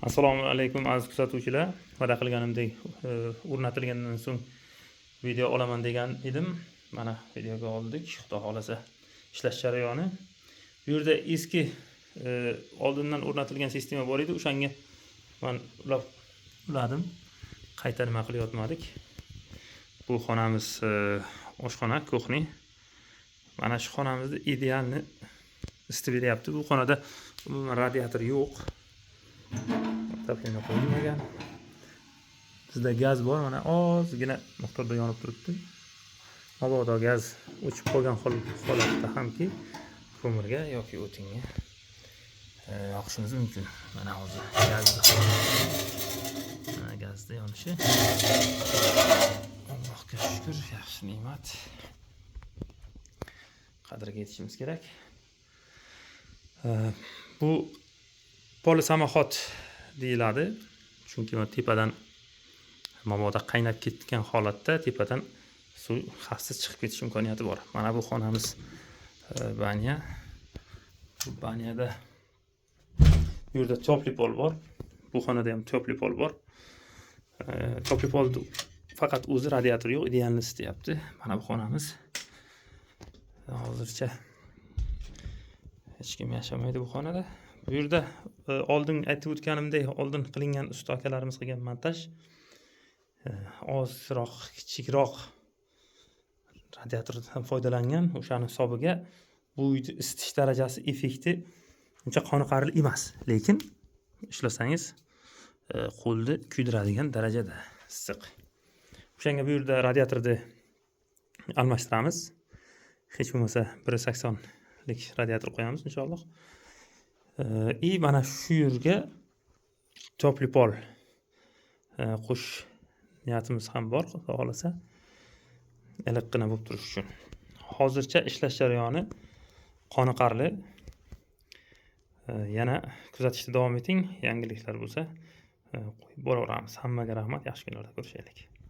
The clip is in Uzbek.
Assalomu alaykum aziz kuzatuvchilar. Va'da qilganimdek o'rnatilgandan so'ng video olaman degan edim. Mana videoga oldik. Xudo xolasa ishlash jarayoni. Bu yerda eski oldindan o'rnatilgan sistema bor edi. O'shanga men uladim. Qayta nima qilyotmadik. Bu xonamiz oshxona, kuxni. Mana shu xonamizda idealni isitib beryapti. Bu xonada umuman radiator yo'q. Taplini qo'yilmagan. Bizda gaz bor, mana ozgina miqdorda yonib turibdi. Mabodo gaz o'chib qolgan holatda hamki ko'mirga yoki o'tinga yoqishimiz mumkin. Mana hozir gazda yonishi. Allohga shukr, yaxshi ne'mat. Qadriga yetishimiz kerak. Bu polisamoxod deyiladi. Chunki tepadan mabodo qaynab ketgan holatda tepadan suv xavfsiz chiqib ketish imkoniyati bor. Mana bu xonamiz banya. Bu banyada bu yerda topli pol bor. Bu xonada ham topli pol bor. Topli pol faqat o'zi radiator yo'q, idealni isityapti. Mana bu xonamiz. Hozircha hech kim yashamaydi bu xonada. Bu yerda oldin aytib o'tganimdek, oldin qilingan usta akalarimiz qilgan montaj ozroq, kichikroq radiatordan foydalangan. O'shaning hisobiga bu uyni isitish darajasi, effekti uncha qoniqarli emas, lekin ishlasangiz qo'lni kuydiradigan darajada issiq. O'shanga bu yerda radiatorni almashtiramiz. Hech bo'lmasa 180 lik radiator qo'yamiz inshaalloh. Mana shu yerga topli pol qo'sh niyatimiz ham bor, xudo xolasa. Iliqqina bo'lib turish uchun. Hozircha ishlash jarayoni qoniqarli. Yana kuzatishda davom eting. Yangiliklar bo'lsa qo'yib boraveramiz. Hammaga rahmat. Yaxshi kunlarda ko'rishaylik.